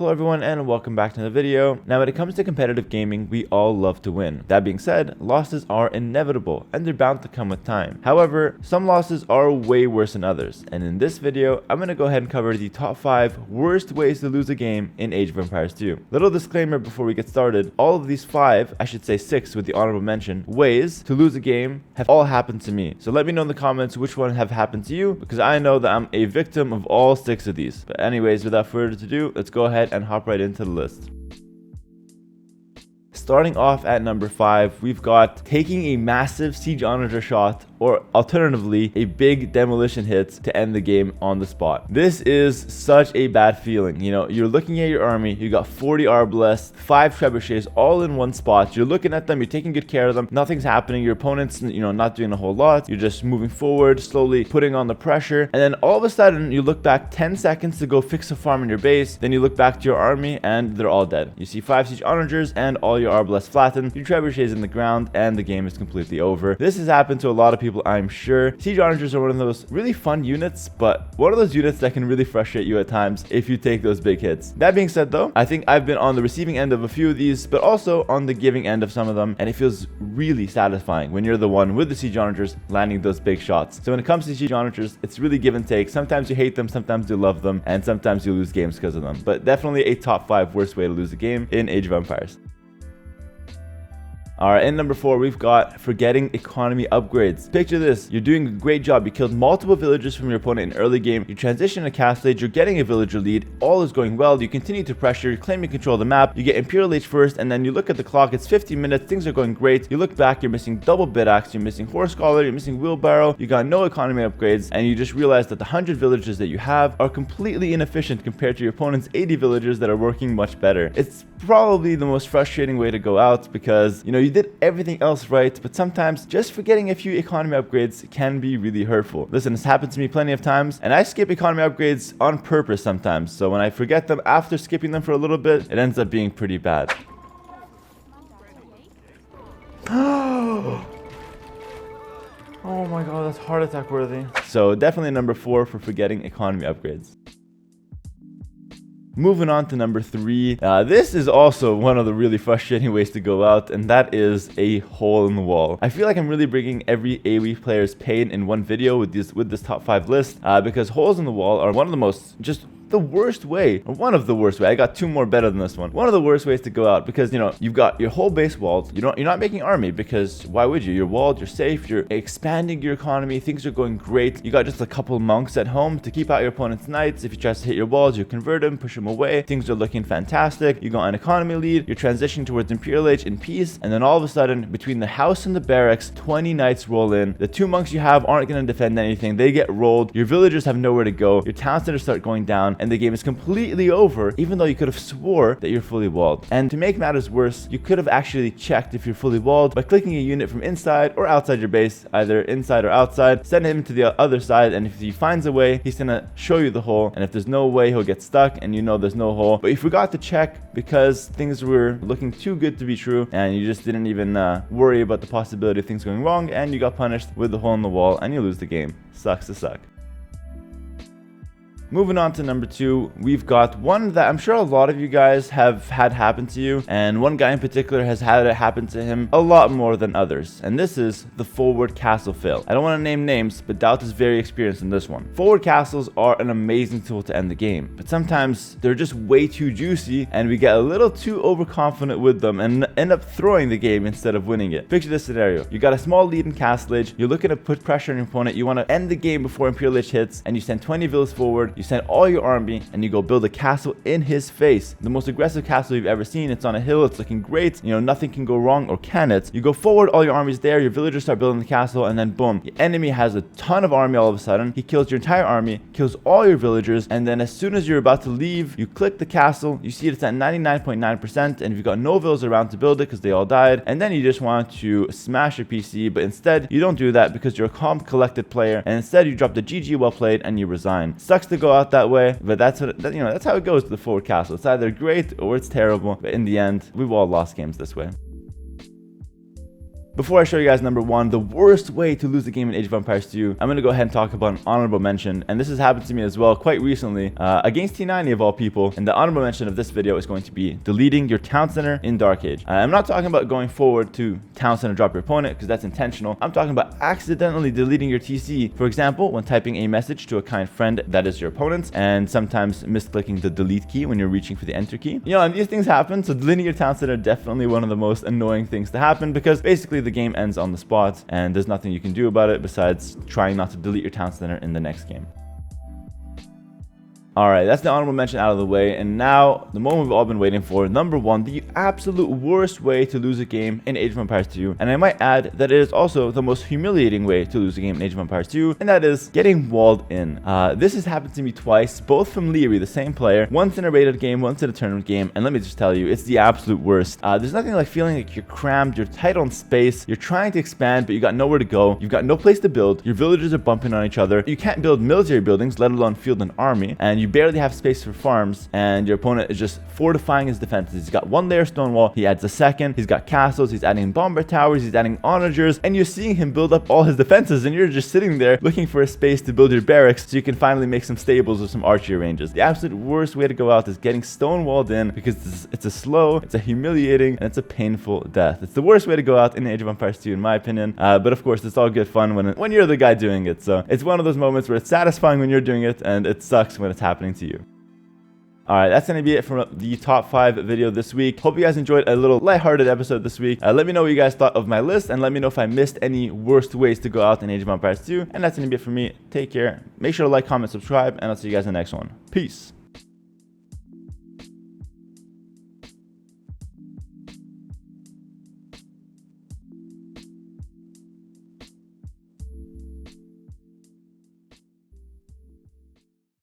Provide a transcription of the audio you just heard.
Hello everyone and welcome back to another video. Now when it comes to competitive gaming, we all love to win. That being said, losses are inevitable and they're bound to come with time. However, some losses are way worse than others. And in this video, I'm going to go ahead and cover the top 5 worst ways to lose a game in Age of Empires 2. Little disclaimer before we get started, all of these 5, I should say 6 with the honorable mention, ways to lose a game have all happened to me. So let me know in the comments which one have happened to you, because I know that I'm a victim of all 6 of these. But anyways, without further ado, let's go ahead and hop right into the list. Starting off at number 5, we've got taking a massive siege onager shot, or alternatively, a big demolition hit to end the game on the spot. This is such a bad feeling. You know, you're looking at your army, you got 40 arbalests, 5 trebuchets all in one spot. You're looking at them, you're taking good care of them, nothing's happening, your opponent's, not doing a whole lot. You're just moving forward, slowly putting on the pressure, and then all of a sudden, you look back 10 seconds to go fix a farm in your base, then you look back to your army, and they're all dead. You see 5 siege onagers, and all your arbalests flattened, your trebuchets in the ground, and the game is completely over. This has happened to a lot of people, I'm sure. Siege onagers are one of those really fun units, but one of those units that can really frustrate you at times if you take those big hits. That being said though, I think I've been on the receiving end of a few of these, but also on the giving end of some of them, and it feels really satisfying when you're the one with the siege onagers landing those big shots. So when it comes to siege onagers, it's really give and take. Sometimes you hate them, sometimes you love them, and sometimes you lose games because of them. But definitely a top 5 worst way to lose a game in Age of Empires. Alright, in number 4, we've got forgetting economy upgrades. Picture this, you're doing a great job, you killed multiple villagers from your opponent in early game, you transition to castle age, you're getting a villager lead, all is going well, you continue to pressure, you're claiming control of the map, you get Imperial Age first, and then you look at the clock, it's 15 minutes, things are going great, you look back, you're missing double bid axe, you're missing horse collar, you're missing wheelbarrow, you got no economy upgrades, and you just realize that the 100 villagers that you have are completely inefficient compared to your opponent's 80 villagers that are working much better. It's probably the most frustrating way to go out because, you did everything else right, but sometimes just forgetting a few economy upgrades can be really hurtful. Listen, it's happened to me plenty of times, and I skip economy upgrades on purpose sometimes, so when I forget them after skipping them for a little bit, it ends up being pretty bad. Oh my god, that's heart attack worthy. So definitely number 4 for forgetting economy upgrades. Moving on to number 3, this is also one of the really frustrating ways to go out, and that is a hole in the wall. I feel like I'm really bringing every AoE player's pain in one video with this top 5 list, because holes in the wall are one of the most the worst way, or one of the worst way. I got 2 more better than this one. One of the worst ways to go out because, you've got your whole base walled. You're not making army because why would you? You're walled, you're safe, you're expanding your economy, things are going great. You got just a couple monks at home to keep out your opponent's knights. If he tries to hit your walls, you convert him, push him away. Things are looking fantastic. You got an economy lead, you're transitioning towards Imperial Age in peace, and then all of a sudden, between the house and the barracks, 20 knights roll in. The 2 monks you have aren't going to defend anything. They get rolled. Your villagers have nowhere to go. Your town centers start going down, and the game is completely over, even though you could have swore that you're fully walled. And to make matters worse, you could have actually checked if you're fully walled by clicking a unit from inside or outside your base, either inside or outside, send him to the other side, and if he finds a way, he's gonna show you the hole, and if there's no way, he'll get stuck, and there's no hole. But you forgot to check because things were looking too good to be true, and you just didn't even worry about the possibility of things going wrong, and you got punished with the hole in the wall, and you lose the game. Sucks to suck. Moving on to number 2, we've got one that I'm sure a lot of you guys have had happen to you, and one guy in particular has had it happen to him a lot more than others, and this is the forward castle fail. I don't want to name names, but Doubt is very experienced in this one. Forward castles are an amazing tool to end the game, but sometimes they're just way too juicy, and we get a little too overconfident with them and end up throwing the game instead of winning it. Picture this scenario. You got a small lead in castle age, you're looking to put pressure on your opponent, you want to end the game before Imperial Age hits, and you send 20 villas forward, you send all your army, and you go build a castle in his face. The most aggressive castle you've ever seen. It's on a hill, it's looking great, nothing can go wrong, or can it? You go forward, all your army's there, your villagers start building the castle, and then boom, the enemy has a ton of army all of a sudden. He kills your entire army, kills all your villagers, and then as soon as you're about to leave, you click the castle, you see it's at 99.9%, and you've got no villas around to build it because they all died, and then you just want to smash your PC, but instead, you don't do that because you're a calm, collected player, and instead you drop the GG well played and you resign. Sucks to go out that way, but that's how it goes to the forward castle. It's either either great or it's terrible, but in the end, we've all lost games this way. Before I show you guys number 1, the worst way to lose a game in Age of Empires 2, I'm going to go ahead and talk about an honorable mention, and this has happened to me as well quite recently, against T90 of all people, and the honorable mention of this video is going to be deleting your town center in Dark Age. I'm not talking about going forward to town center drop your opponent, because that's intentional. I'm talking about accidentally deleting your TC, for example, when typing a message to a kind friend that is your opponent's, and sometimes misclicking the delete key when you're reaching for the enter key. You know, and these things happen, so deleting your town center definitely one of the most annoying things to happen, because basically the game ends on the spot and there's nothing you can do about it besides trying not to delete your town center in the next game. Alright, that's the honorable mention out of the way, and now the moment we've all been waiting for. Number 1, the absolute worst way to lose a game in Age of Empires 2, and I might add that it is also the most humiliating way to lose a game in Age of Empires 2, and that is getting walled in. This has happened to me twice, both from Leary, the same player, once in a rated game, once in a tournament game, and let me just tell you, it's the absolute worst. There's nothing like feeling like you're crammed, you're tight on space, you're trying to expand, but you got nowhere to go, you've got no place to build, your villagers are bumping on each other, you can't build military buildings, let alone field an army, and you barely have space for farms, and your opponent is just fortifying his defenses. He's got 1 layer stone wall, he adds a second, he's got castles, he's adding bomber towers, he's adding onagers, and you're seeing him build up all his defenses, and you're just sitting there looking for a space to build your barracks so you can finally make some stables or some archery ranges. The absolute worst way to go out is getting stone walled in, because it's a slow, it's a humiliating, and it's a painful death. It's the worst way to go out in Age of Empires 2 in my opinion, but of course it's all good fun when you're the guy doing it. So it's one of those moments where it's satisfying when you're doing it, and it sucks when it's happening to you. Alright, that's going to be it from the top 5 video this week. Hope you guys enjoyed a little lighthearted episode this week. Let me know what you guys thought of my list, and let me know if I missed any worst ways to go out in Age of Empires 2. And that's going to be it for me. Take care. Make sure to like, comment, subscribe, and I'll see you guys in the next one. Peace.